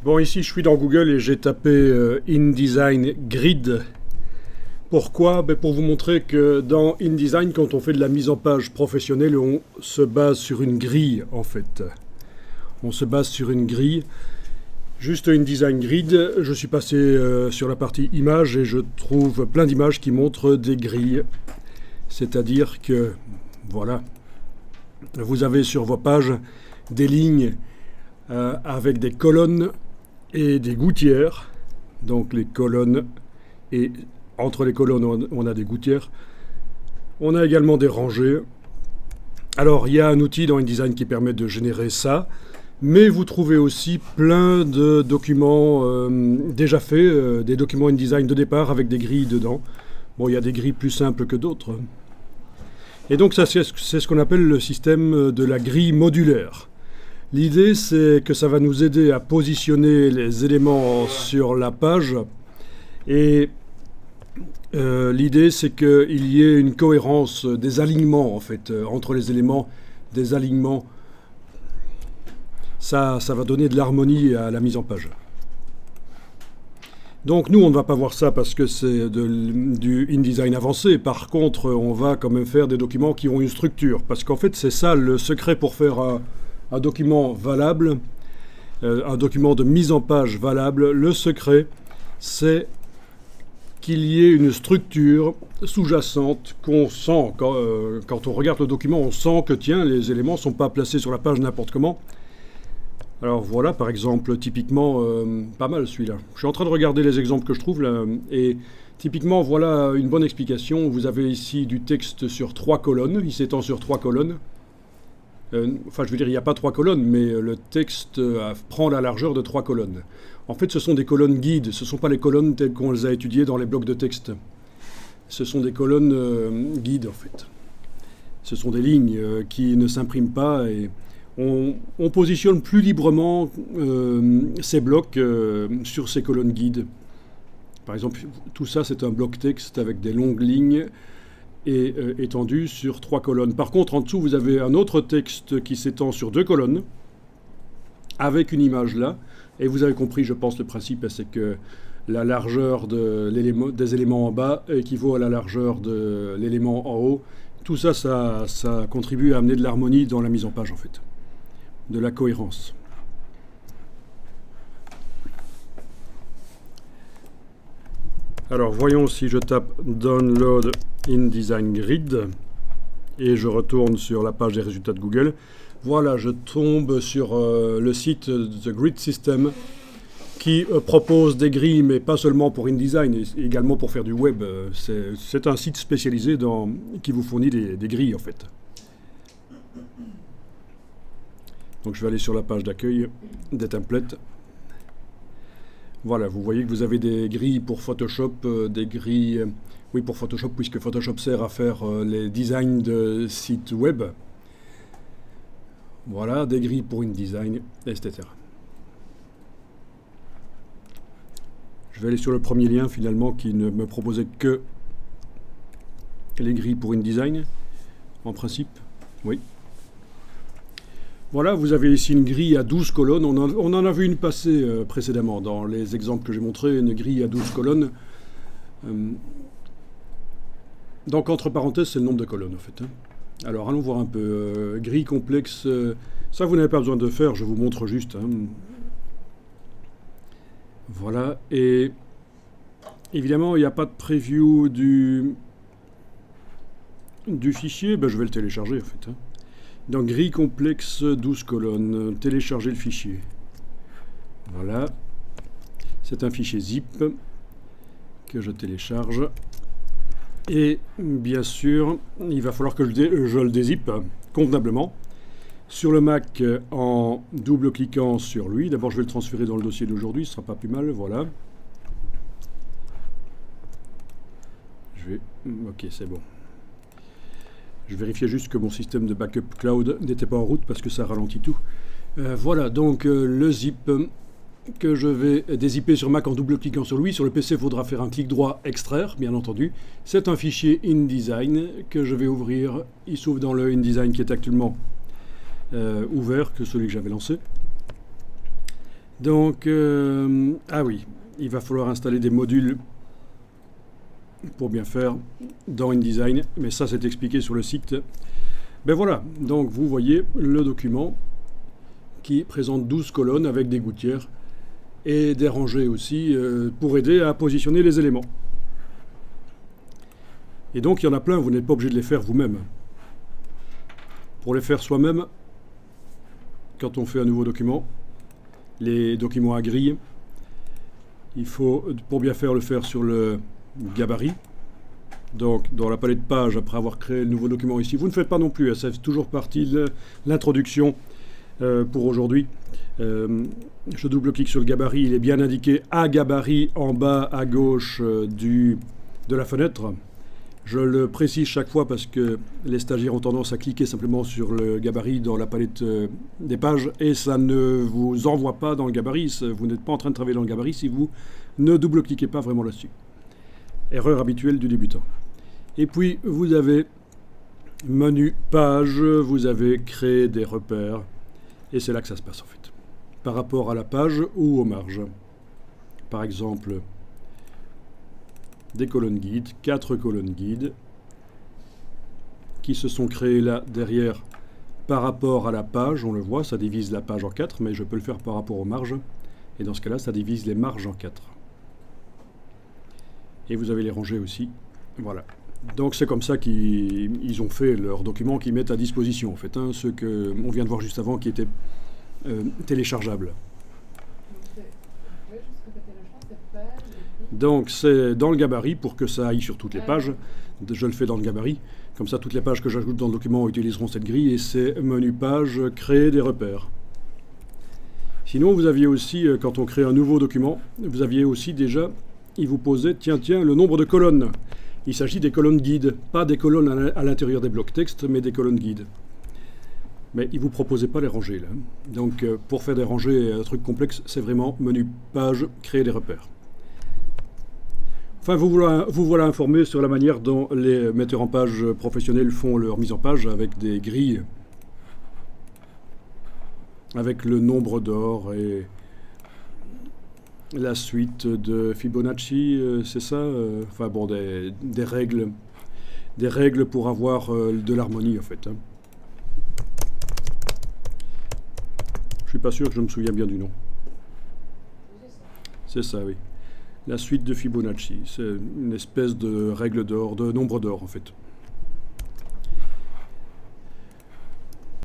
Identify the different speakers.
Speaker 1: Bon, ici je suis dans Google et j'ai tapé InDesign Grid. Pourquoi? Pour vous montrer que dans InDesign, quand on fait de la mise en page professionnelle, on se base sur une grille en fait. On se base sur une grille. Juste InDesign Grid, je suis passé sur la partie images et je trouve plein d'images qui montrent des grilles. C'est-à-dire que, voilà, vous avez sur vos pages des lignes avec des colonnes et des gouttières. Donc les colonnes, et entre les colonnes on a des gouttières. On a également des rangées. Alors il y a un outil dans InDesign qui permet de générer ça, mais vous trouvez aussi plein de documents déjà faits, des documents InDesign de départ avec des grilles dedans. Bon, il y a des grilles plus simples que d'autres. Et donc ça, c'est ce qu'on appelle le système de la grille modulaire. L'idée, c'est que ça va nous aider à positionner les éléments sur la page. Et l'idée, c'est qu'il y ait une cohérence des alignements, en fait, entre les éléments, des alignements. Ça va donner de l'harmonie à la mise en page. Donc nous, on ne va pas voir ça parce que c'est du InDesign avancé. Par contre, on va quand même faire des documents qui ont une structure. Parce qu'en fait, c'est ça le secret pour faire un document valable, un document de mise en page valable. Le secret, c'est qu'il y ait une structure sous-jacente qu'on sent. Quand on regarde le document, on sent que, tiens, les éléments ne sont pas placés sur la page n'importe comment. Alors voilà, par exemple, typiquement, pas mal celui-là. Je suis en train de regarder les exemples que je trouve là, et typiquement, voilà une bonne explication. Vous avez ici du texte sur 3 colonnes, il s'étend sur 3 colonnes. Enfin, je veux dire, il n'y a pas 3 colonnes, mais le texte prend la largeur de 3 colonnes. En fait, ce sont des colonnes guides, ce ne sont pas les colonnes telles qu'on les a étudiées dans les blocs de texte. Ce sont des colonnes guides, en fait. Ce sont des lignes qui ne s'impriment pas et on positionne plus librement ces blocs sur ces colonnes guides. Par exemple, tout ça, c'est un bloc texte avec des longues lignes et étendu sur 3 colonnes. Par contre, en dessous, vous avez un autre texte qui s'étend sur 2 colonnes, avec une image là. Et vous avez compris, je pense, le principe, c'est que la largeur des éléments en bas équivaut à la largeur de l'élément en haut. Tout ça, ça contribue à amener de l'harmonie dans la mise en page, en fait. De la cohérence. Alors, voyons si je tape Download InDesign Grid et je retourne sur la page des résultats de Google. Voilà, je tombe sur le site The Grid System qui propose des grilles, mais pas seulement pour InDesign, également pour faire du web. C'est un site spécialisé qui vous fournit des grilles, en fait. Donc je vais aller sur la page d'accueil des templates. Voilà, vous voyez que vous avez des grilles pour Photoshop, des grilles... Oui, pour Photoshop, puisque Photoshop sert à faire les designs de sites web. Voilà, des grilles pour InDesign, etc. Je vais aller sur le premier lien, finalement, qui ne me proposait que les grilles pour InDesign, en principe. Oui. Voilà, vous avez ici une grille à 12 colonnes. On en a vu une passer précédemment dans les exemples que j'ai montrés, une grille à 12 colonnes. Donc, entre parenthèses, c'est le nombre de colonnes, en fait. Alors, allons voir un peu. Grille complexe, ça, vous n'avez pas besoin de faire, je vous montre juste. Voilà, et évidemment, il n'y a pas de preview du fichier. Je vais le télécharger, en fait. Donc, grille complexe, 12 colonnes. Télécharger le fichier. Voilà. C'est un fichier zip que je télécharge. Et bien sûr, il va falloir que je le dézippe convenablement. Sur le Mac, en double-cliquant sur lui. D'abord, je vais le transférer dans le dossier d'aujourd'hui. Ce ne sera pas plus mal. Voilà. Ok, c'est bon. Je vérifiais juste que mon système de backup cloud n'était pas en route parce que ça ralentit tout. Voilà, donc le zip que je vais dézipper sur Mac en double-cliquant sur lui. Sur le PC, il faudra faire un clic droit extraire, bien entendu. C'est un fichier InDesign que je vais ouvrir. Il s'ouvre dans le InDesign qui est actuellement ouvert, que celui que j'avais lancé. Donc, ah oui, il va falloir installer des modules pour bien faire dans InDesign, mais ça c'est expliqué sur le site. Ben voilà, donc vous voyez le document qui présente 12 colonnes avec des gouttières et des rangées aussi pour aider à positionner les éléments. Et donc il y en a plein, vous n'êtes pas obligé de les faire vous-même. Pour les faire soi-même, quand on fait un nouveau document, les documents à grille, il faut, pour bien faire, le faire sur le gabarit. Donc, dans la palette de pages, après avoir créé le nouveau document ici, vous ne faites pas non plus, ça fait toujours partie de l'introduction pour aujourd'hui. Je double-clique sur le gabarit, il est bien indiqué à gabarit en bas à gauche de la fenêtre. Je le précise chaque fois parce que les stagiaires ont tendance à cliquer simplement sur le gabarit dans la palette des pages et ça ne vous envoie pas dans le gabarit. Vous n'êtes pas en train de travailler dans le gabarit si vous ne double-cliquez pas vraiment là-dessus. Erreur habituelle du débutant. Et puis vous avez menu page, vous avez créé des repères et c'est là que ça se passe en fait. Par rapport à la page ou aux marges. Par exemple, des colonnes guides, 4 colonnes guides qui se sont créées là derrière par rapport à la page, on le voit, ça divise la page en 4, mais je peux le faire par rapport aux marges, et dans ce cas-là, ça divise les marges en 4. Et vous avez les rangées aussi, voilà. Donc c'est comme ça qu'ils ont fait leurs documents qu'ils mettent à disposition, en fait, hein, ceux qu'on vient de voir juste avant qui étaient téléchargeables. Donc c'est dans le gabarit pour que ça aille sur toutes les pages. Je le fais dans le gabarit. Comme ça, toutes les pages que j'ajoute dans le document utiliseront cette grille et c'est menu page, créer des repères. Sinon, vous aviez aussi, quand on crée un nouveau document, vous aviez aussi déjà, il vous posait, tiens, le nombre de colonnes. Il s'agit des colonnes guides, pas des colonnes à l'intérieur des blocs texte, mais des colonnes guides. Mais il ne vous proposait pas les rangées là. Donc pour faire des rangées, un truc complexe, c'est vraiment menu page, créer des repères. Enfin, vous voilà informé sur la manière dont les metteurs en page professionnels font leur mise en page avec des grilles, avec le nombre d'or et la suite de Fibonacci, c'est ça enfin bon, des règles pour avoir de l'harmonie en fait. Hein. Je suis pas sûr que je me souviens bien du nom. C'est ça, oui. La suite de Fibonacci, c'est une espèce de règle d'or, de nombre d'or en fait.